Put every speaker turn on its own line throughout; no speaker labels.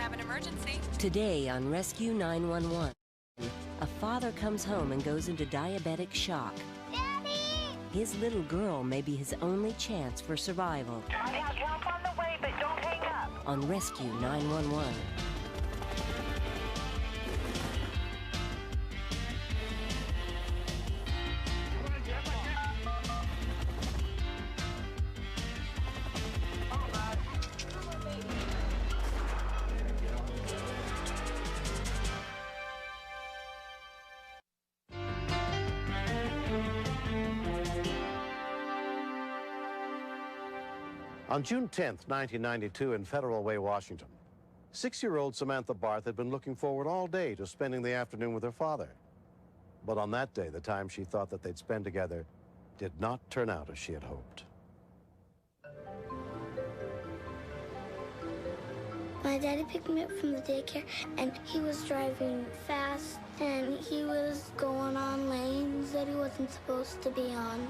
have an emergency.
Today on Rescue 911, a father comes home and goes into diabetic shock.
Daddy!
His little girl may be his only chance for survival.
I have help on the way, but don't hang up.
On Rescue 911.
On June 10th, 1992, in Federal Way, Washington, 6-year-old Samantha Barth had been looking forward all day to spending the afternoon with her father. But on that day, the time she thought that they'd spend together did not turn out as she had hoped.
My daddy picked me up from the daycare, and he was driving fast, and he was going on lanes that he wasn't supposed to be on.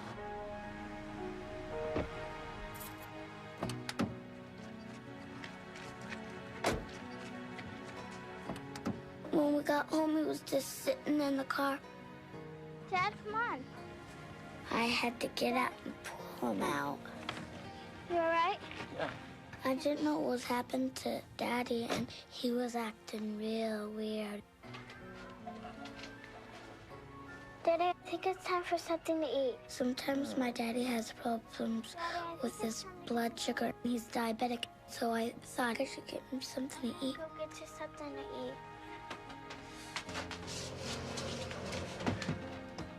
When we got home, he was just sitting in the car. Dad, come on. I had to get out and pull him out. You all right? Yeah. I didn't know what was happening to Daddy, and he was acting real weird. Daddy, I think it's time for something to eat. Sometimes my daddy has problems with his blood sugar. He's diabetic, so I thought I should get him something to eat. Go get you something to eat.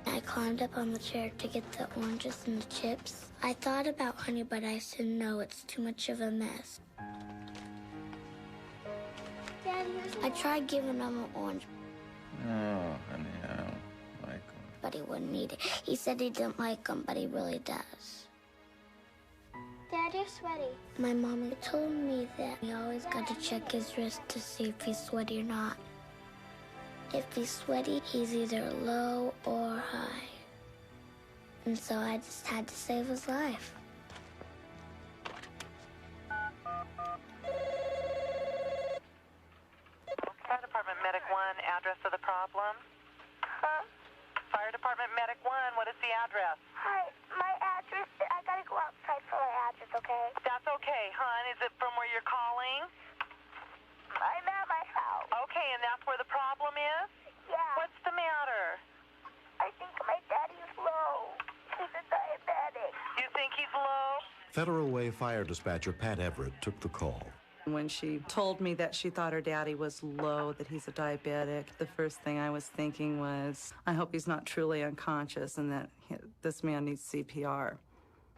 I climbed up on the chair to get the oranges and the chips. I thought about honey, but I said no, it's too much of a mess. Daddy, I tried giving him an orange.
No, honey, I don't like them.
But he wouldn't eat it. He said he didn't like them, but he really does. Dad, you're sweaty. My mommy told me that he always got to check his wrist to see if he's sweaty or not. If he's sweaty, he's either low or high. And so I just had to save his life.
Fire Department Medic 1, address of the problem?
Huh?
Fire Department Medic 1, what is the address?
Hi, my address, I gotta go outside for my address, okay?
That's okay, hon. Is it from where you're calling?
I'm at my house.
Okay, and that's where the problem is?
Yeah.
What's the matter?
I think my daddy's low. He's a diabetic.
You think he's low?
Federal Way Fire Dispatcher Pat Everett took the call.
When she told me that she thought her daddy was low, that he's a diabetic, the first thing I was thinking was, I hope he's not truly unconscious and that this man needs CPR.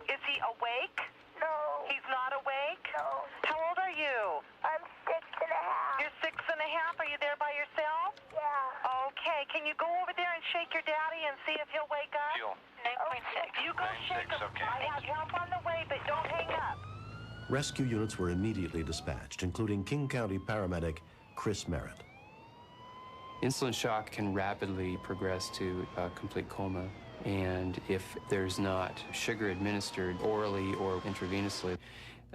Is he awake?
No.
He's not awake?
No.
How old are you?
I'm 6.5.
You're 6.5? Are you there by yourself?
Yeah.
Okay, can you go over there and shake your daddy and see if he'll wake up?
Fuel.
9.6. You go shake him.
okay.
I have help on the way, but don't hang up.
Rescue units were immediately dispatched, including King County paramedic Chris Merritt.
Insulin shock can rapidly progress to a complete coma, and if there's not sugar administered orally or intravenously,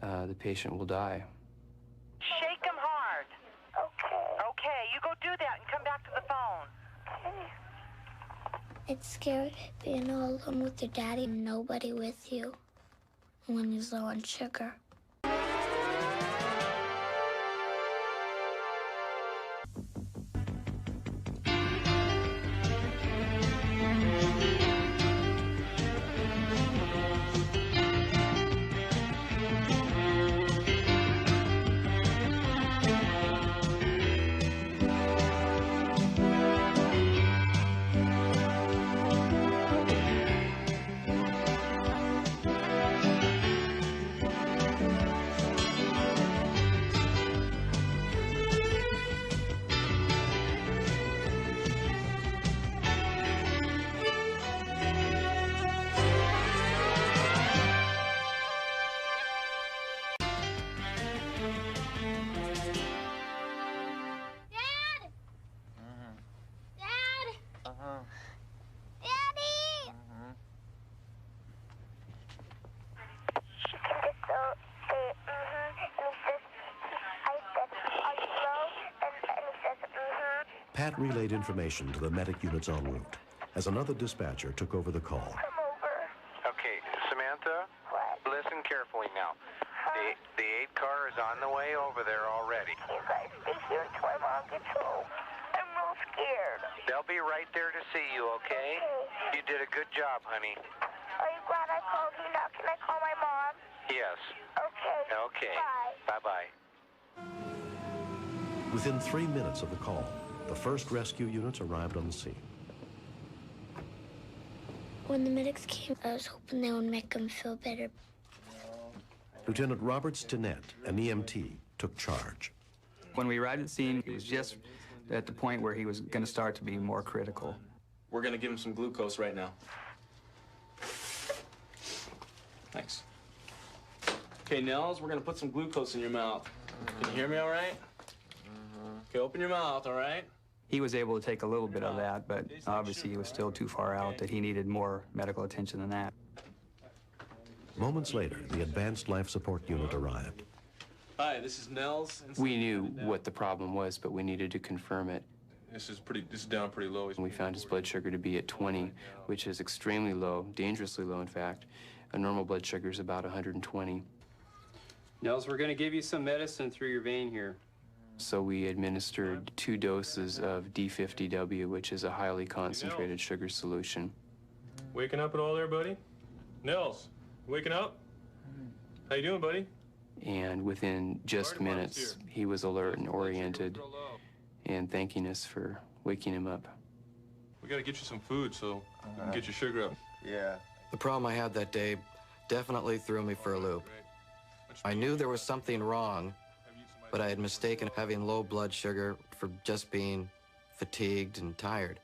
the patient will die.
Shake him hard.
Okay.
Okay, you go do that and come back to the phone.
Okay.
It's scary being all alone with your daddy and nobody with you when he's low on sugar.
Pat relayed information to the medic units en route as another dispatcher took over the call.
Come over.
Okay, Samantha,
What?
listen carefully now. The 8 car is on the way over there already.
You guys stay here until my mom gets home. I'm real scared.
They'll be right there to see you, okay? You did a good job, honey.
Are you glad I called you now? Can I call my mom?
Yes.
Okay.
Okay.
Bye.
Bye-bye.
Within 3 minutes of the call, the first rescue units arrived on the scene.
When the medics came, I was hoping they would make him feel better.
Lieutenant Robert Stinnett, an EMT, took charge.
When we arrived at the scene, he was just at the point where he was going to start to be more critical.
We're going to give him some glucose right now. Thanks. Okay, Nels, we're going to put some glucose in your mouth. Can you hear me all right? Okay, open your mouth, all right?
He was able to take a little bit of that, but obviously he was still too far out that he needed more medical attention than that.
Moments later, the advanced life support unit arrived.
Hi, this is Nels.
We knew what the problem was, but we needed to confirm it.
This is down pretty low.
We found his blood sugar to be at 20, which is extremely low, dangerously low, in fact. A normal blood sugar is about 120. Nels, we're going to give you some medicine through your vein here. So we administered 2 doses of D50W, which is a highly concentrated sugar solution.
Waking up at all there, buddy? Nels, waking up? How you doing, buddy?
And within just minutes, he was alert and oriented and thanking us for waking him up.
We got to get you some food so we can get your sugar up.
Yeah.
The problem I had that day definitely threw me for a loop. I knew there was something wrong, but I had mistaken having low blood sugar for just being fatigued and tired.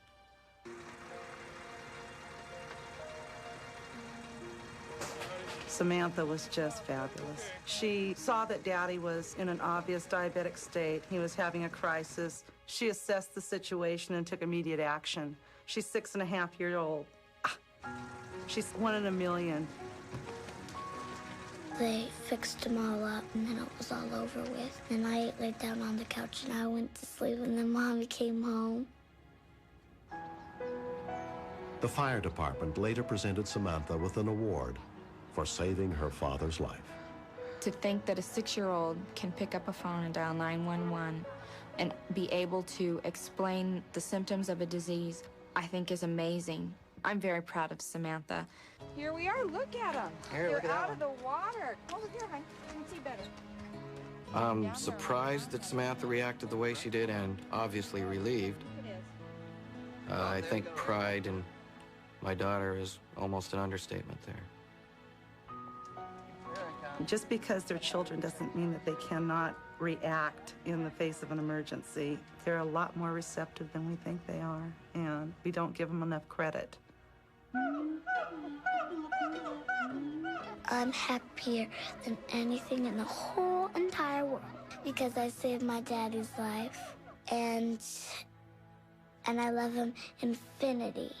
Samantha was just fabulous. She saw that Daddy was in an obvious diabetic state. He was having a crisis. She assessed the situation and took immediate action. She's 6.5 years old. She's 1 in a million.
They fixed him all up, and then it was all over with. And I laid down on the couch, and I went to sleep, and then Mommy came home.
The fire department later presented Samantha with an award for saving her father's life.
To think that a 6-year-old can pick up a phone and dial 911 and be able to explain the symptoms of a disease, I think is amazing. I'm very proud of Samantha.
Here we are. Look at them. They're out of the water. Oh, look here, hon. You can see better.
I'm surprised that Samantha reacted the way she did and obviously relieved. I think pride in my daughter is almost an understatement there.
Just because they're children doesn't mean that they cannot react in the face of an emergency. They're a lot more receptive than we think they are, and we don't give them enough credit.
I'm happier than anything in the whole entire world because I saved my daddy's life, and I love him infinity.